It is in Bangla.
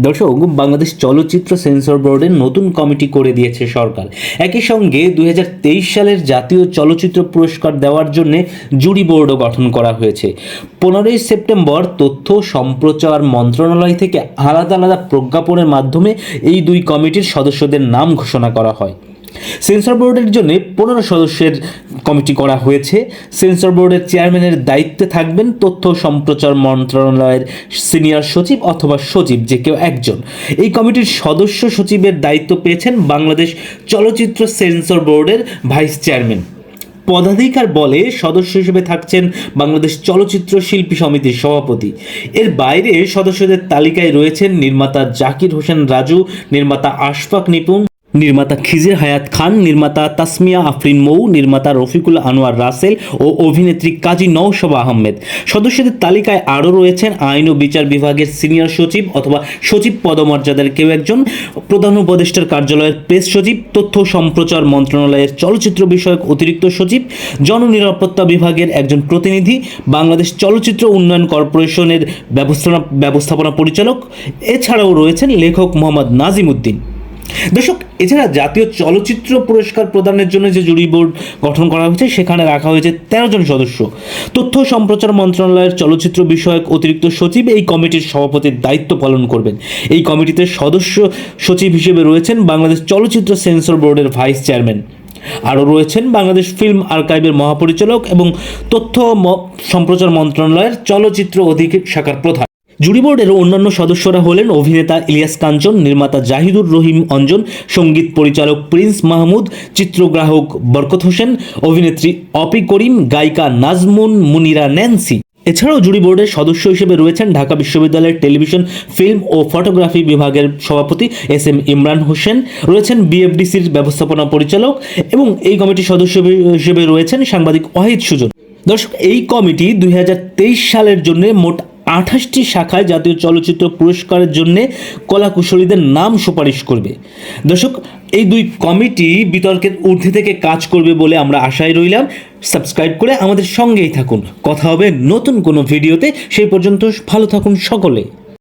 দর্শক, বাংলাদেশ চলচ্চিত্র সেন্সর বোর্ডের নতুন কমিটি করে দিয়েছে সরকার। একই সঙ্গে 2023 সালের জাতীয় চলচ্চিত্র পুরস্কার দেওয়ার জন্য জুরি বোর্ডও গঠন করা হয়েছে। 15ই সেপ্টেম্বর তথ্য সম্প্রচার মন্ত্রণালয় থেকে আলাদা আলাদা প্রজ্ঞাপনের মাধ্যমে এই দুই কমিটির সদস্যদের নাম ঘোষণা করা হয়। সেন্সর বোর্ডের জন্য 15 সদস্যের কমিটি করা হয়েছে। সেন্সর বোর্ডের চেয়ারম্যানের দায়িত্বে থাকবেন তথ্য সম্প্রচার মন্ত্রণালয়ের সিনিয়র সচিব অথবা সচিব, যে কেউ একজন। এই কমিটির সদস্য সচিবের দায়িত্ব পেয়েছেন বাংলাদেশ চলচ্চিত্র সেন্সর বোর্ডের ভাইস চেয়ারম্যান। পদাধিকার বলে সদস্য হিসেবে থাকছেন বাংলাদেশ চলচ্চিত্র শিল্পী সমিতির সভাপতি। এর বাইরে সদস্যদের তালিকায় রয়েছেন নির্মাতা জাকির হোসেন রাজু, নির্মাতা আশফাক নিপুণ, নির্মাতা খিজির হায়াত খান, নির্মাতা তাসমিয়া আফরিন মৌ, নির্মাতা রফিকুল আনোয়ার রাসেল ও অভিনেত্রী কাজী নওশবা আহমেদ। সদস্যদের তালিকায় আরও রয়েছেন আইন ও বিচার বিভাগের সিনিয়র সচিব অথবা সচিব পদমর্যাদার কেউ একজন, প্রধান উপদেষ্টার কার্যালয়ের প্রেস সচিব, তথ্য সম্প্রচার মন্ত্রণালয়ের চলচ্চিত্র বিষয়ক অতিরিক্ত সচিব, জননিরাপত্তা বিভাগের একজন প্রতিনিধি, বাংলাদেশ চলচ্চিত্র উন্নয়ন কর্পোরেশনের ব্যবস্থাপনা পরিচালক। এছাড়াও রয়েছেন লেখক মোহাম্মদ নাজিম উদ্দিন। দর্শক, এছাড়া জাতীয় চলচ্চিত্র পুরস্কার প্রদানের জন্য যে জুরি বোর্ড গঠন করা হয়েছে সেখানে রাখা হয়েছে 13 জন সদস্য। তথ্য সম্প্রচার মন্ত্রণালয়ের চলচ্চিত্র বিষয়ক অতিরিক্ত সচিব এই কমিটির সভাপতির দায়িত্ব পালন করবেন। এই কমিটিতে সদস্য সচিব হিসেবে রয়েছেন বাংলাদেশ চলচ্চিত্র সেন্সর বোর্ডের ভাইস চেয়ারম্যান। আরও রয়েছেন বাংলাদেশ ফিল্ম আর্কাইভের মহাপরিচালক এবং তথ্য সম্প্রচার মন্ত্রণালয়ের চলচ্চিত্র অধিকার শাখার প্রধান। জুরি বোর্ডের অন্যান্য সদস্যরা হলেন অভিনেতা ইলিয়াস কাঞ্চন, নির্মাতা জাহিদুর রহিম অঞ্জন, সঙ্গীত পরিচালক প্রিন্স মাহমুদ, চিত্রগ্রাহক বরকত হোসেন, অভিনেত্রী অপি করিম, গায়িকা নাজমুন মুনিরা ন্যান্সি। এছাড়াও জুরি বোর্ডের সদস্য হিসেবে রয়েছেন ঢাকা বিশ্ববিদ্যালয়ের টেলিভিশন, ফিল্ম ও ফটোগ্রাফি বিভাগের সভাপতি এস.এম. ইমরান হোসেন, রয়েছেন বিএফডিসির ব্যবস্থাপনা পরিচালক এবং এই কমিটির সদস্য হিসেবে রয়েছেন সাংবাদিক ওয়াহিদ সুজন। দর্শক, এই কমিটি 2023 সালের জন্য মোট 28টি শাখায় জাতীয় চলচ্চিত্র পুরস্কারের জন্য কলাকুশলীদের নাম সুপারিশ করবে। দর্শক, এই দুই কমিটি বিতর্কের ঊর্ধ্বে থেকে কাজ করবে বলে আমরা আশায় রইলাম। সাবস্ক্রাইব করে আমাদের সঙ্গেই থাকুন। কথা হবে নতুন কোনো ভিডিওতে। সেই পর্যন্ত ভালো থাকুন সকলে।